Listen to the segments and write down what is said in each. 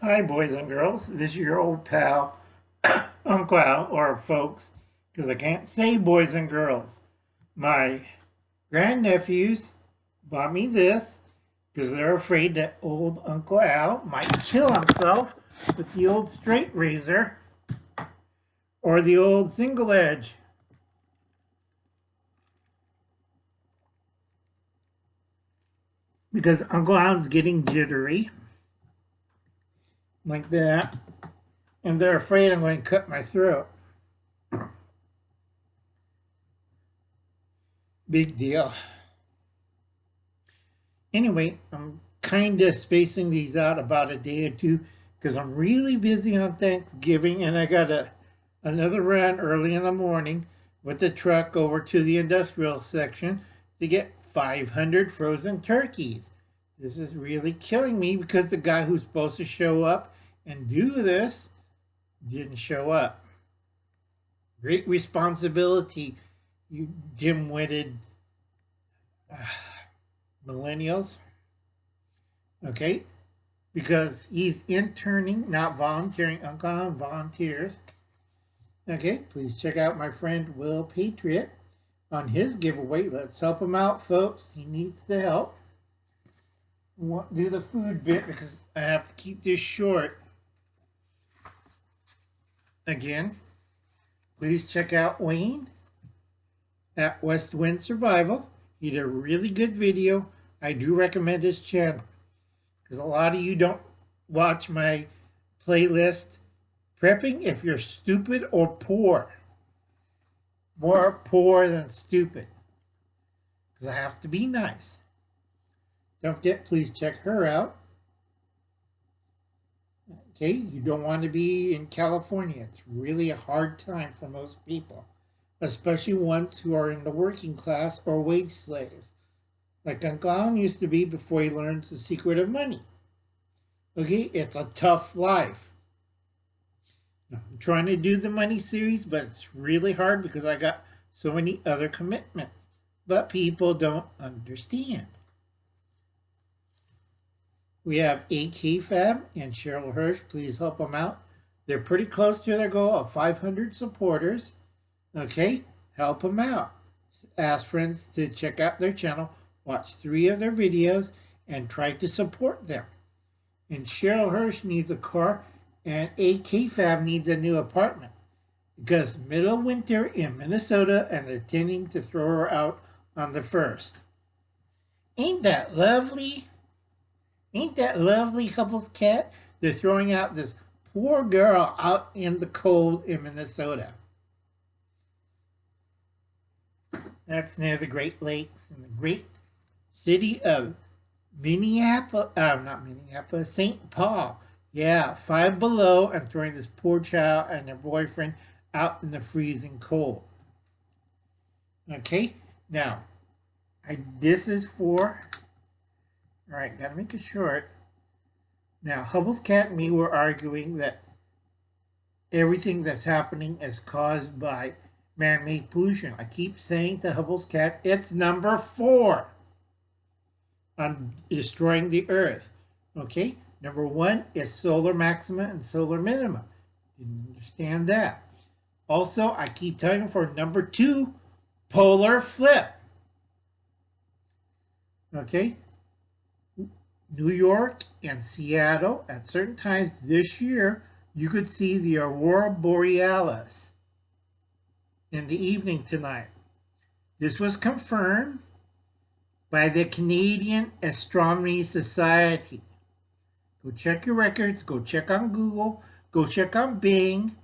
Hi, boys and girls. This is your old pal, Uncle Al, or folks, because I can't say boys and girls. My grandnephews bought me this because they're afraid that old Uncle Al might kill himself with the old straight razor or the old single edge. Because Uncle Al's getting jittery, like that, and they're afraid I'm going to cut my throat. Big deal. Anyway, I'm kind of spacing these out about a day or two because I'm really busy on Thanksgiving and I got another run early in the morning with the truck over to the industrial section to get 500 frozen turkeys. This is really killing me because the guy who's supposed to show up and do this didn't show up. Great responsibility, you dim-witted millennials. Okay, because he's interning, not volunteering. Uncle volunteers. Okay, please check out my friend Will Patriot on his giveaway. Let's help him out, folks. He needs the help. We won't do the food bit because I have to keep this short. Again, please check out Wayne at West Wind Survival. He did a really good video. I do recommend his channel because a lot of you don't watch my playlist prepping if you're stupid or poor. More poor than stupid. Because I have to be nice. Don't forget, please check her out. Okay, you don't want to be in California. It's really a hard time for most people, especially ones who are in the working class or wage slaves, like Uncle Alan used to be before he learned the secret of money. Okay, it's a tough life. I'm trying to do the money series, but it's really hard because I got so many other commitments. But people don't understand. We have AK Fab and Cheryl Hirsch. Please help them out. They're pretty close to their goal of 500 supporters. Okay, help them out. Ask friends to check out their channel, watch 3 of their videos, and try to support them. And Cheryl Hirsch needs a car, and AK Fab needs a new apartment because middle of winter in Minnesota, and they're tending to throw her out on the 1st. Ain't that lovely? Ain't that lovely, Huble's cat? They're throwing out this poor girl out in the cold in Minnesota. That's near the Great Lakes in the great city of St. Paul. Yeah, 5 below, and throwing this poor child and their boyfriend out in the freezing cold. Okay, now, this is for, all right, gotta make it short. Now, Hubble's cat and me were arguing that everything that's happening is caused by man-made pollution. I keep saying to Hubble's cat, it's number 4 on destroying the earth. Okay, number 1 is solar maxima and solar minima. Didn't understand that. Also, I keep telling him for number 2, polar flip. Okay, New York and Seattle, at certain times this year, you could see the aurora borealis in the evening tonight. This was confirmed by the Canadian Astronomy Society. Go check your records, go check on Google, go check on Bing,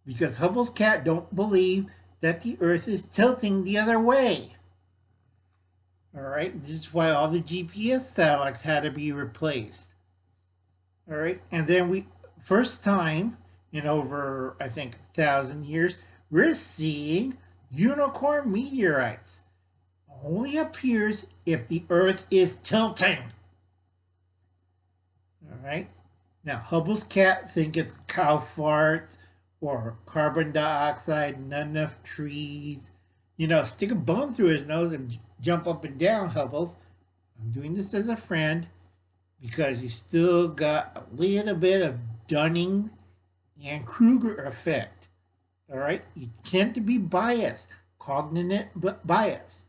because Hubble's cat don't believe that the Earth is tilting the other way. All right, this is why all the GPS satellites had to be replaced. All right, and then first time in over, I think, 1,000 years, we're seeing unicorn meteorites. Only appears if the Earth is tilting. All right, now Hubble's cat think it's cow farts or carbon dioxide, not enough trees. You know, stick a bone through his nose and jump up and down, Hubbles. I'm doing this as a friend because you still got a little bit of Dunning and Kruger effect. All right, you tend to be biased, cognitive bias,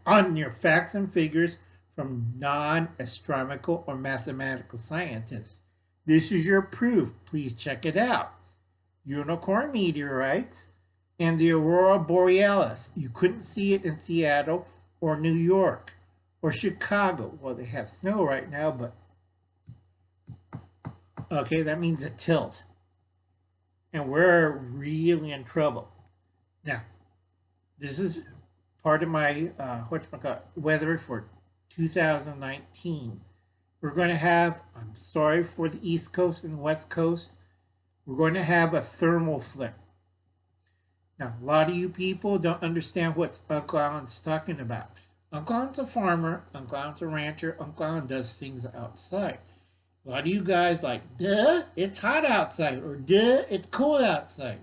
on your facts and figures from non-astronomical or mathematical scientists. This is your proof. Please check it out. Unicorn meteorites and the aurora borealis. You couldn't see it in Seattle or New York or Chicago. Well, they have snow right now, but okay, that means a tilt. And we're really in trouble. Now, this is part of my weather for 2019. We're going to have, I'm sorry for the East Coast and West Coast, we're going to have a thermal flip. Now, a lot of you people don't understand what Uncle Alan's talking about. Uncle Alan's a farmer, Uncle Alan's a rancher, Uncle Alan does things outside. A lot of you guys like, duh, it's hot outside, or duh, it's cold outside.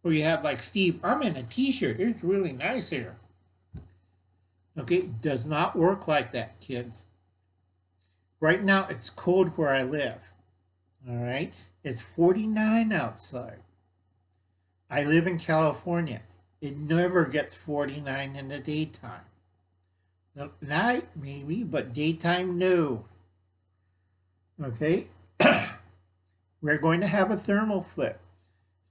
Or you have like Steve, I'm in a t-shirt, it's really nice here. Okay, does not work like that, kids. Right now, it's cold where I live. All right, it's 49 outside. I live in California. It never gets 49 in the daytime. Night, maybe, but daytime, no. Okay, we're going to have a thermal flip.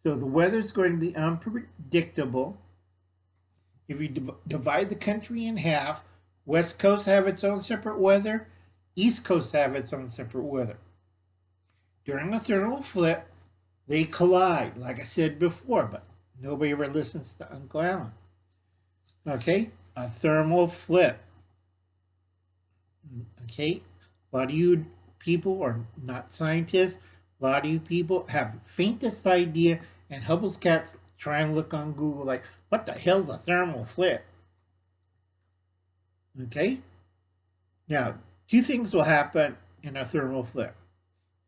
So the weather's going to be unpredictable. If you divide the country in half, West Coast have its own separate weather, East Coast have its own separate weather. During a thermal flip, they collide, like I said before, but nobody ever listens to Uncle Alan. Okay, a thermal flip. Okay, a lot of you people are not scientists. A lot of you people have the faintest idea, and Hubble's cats try and look on Google like, what the hell's a thermal flip? Okay, now, two things will happen in a thermal flip.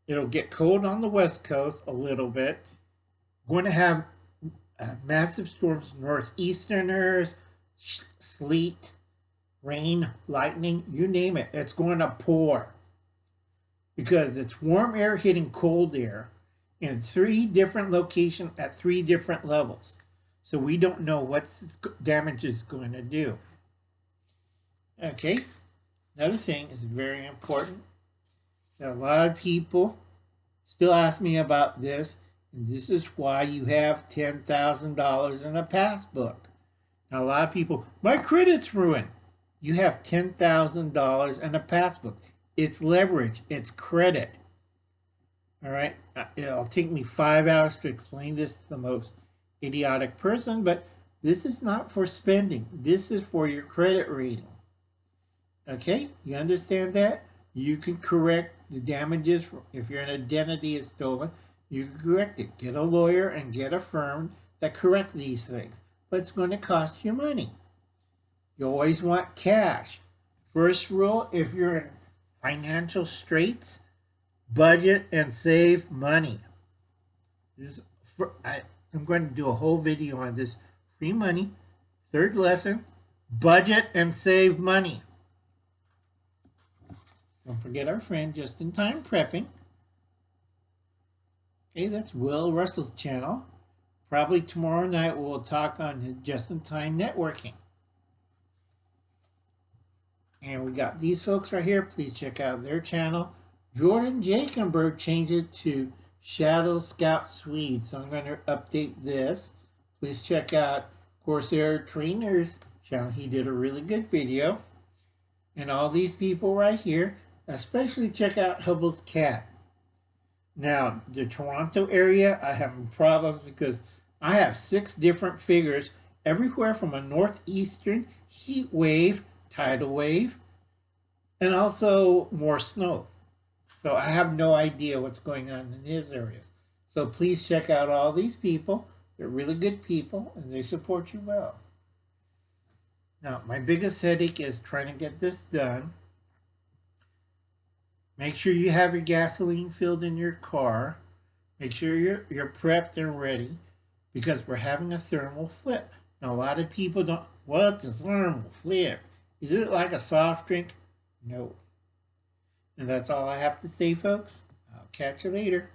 It'll get cold on the West Coast a little bit. We're going to have massive storms, northeasterners, sleet, rain, lightning, you name it. It's going to pour because it's warm air hitting cold air in 3 different locations at 3 different levels. So we don't know what damage is going to do. Okay, another thing is very important. A lot of people still ask me about this, and this is why you have $10,000 in a passbook. Now, a lot of people, my credit's ruined. You have $10,000 in a passbook. It's leverage. It's credit. All right? It'll take me 5 hours to explain this to the most idiotic person, but this is not for spending. This is for your credit rating. Okay? You understand that? You can correct the damages. If your identity is stolen, you can correct it. Get a lawyer and get a firm that correct these things. But it's going to cost you money. You always want cash. First rule, if you're in financial straits, budget and save money. I'm going to do a whole video on this. Free money. Third lesson, budget and save money. Don't forget our friend Just-in-Time Prepping. Okay, that's Will Russell's channel. Probably tomorrow night we'll talk on his Just-in-Time Networking. And we got these folks right here. Please check out their channel. Jordan Jakenberg changed it to Shadow Scout Swede. So I'm going to update this. Please check out Corsair Trainer's channel. He did a really good video. And all these people right here. Especially check out Hubble's cat. Now, the Toronto area, I have problems because I have 6 different figures everywhere from a northeastern heat wave, tidal wave, and also more snow. So I have no idea what's going on in his areas. So please check out all these people. They're really good people, and they support you well. Now, my biggest headache is trying to get this done. Make sure you have your gasoline filled in your car. Make sure you're prepped and ready because we're having a thermal flip. Now, a lot of people don't, what's a thermal flip? Is it like a soft drink? No. And that's all I have to say, folks. I'll catch you later.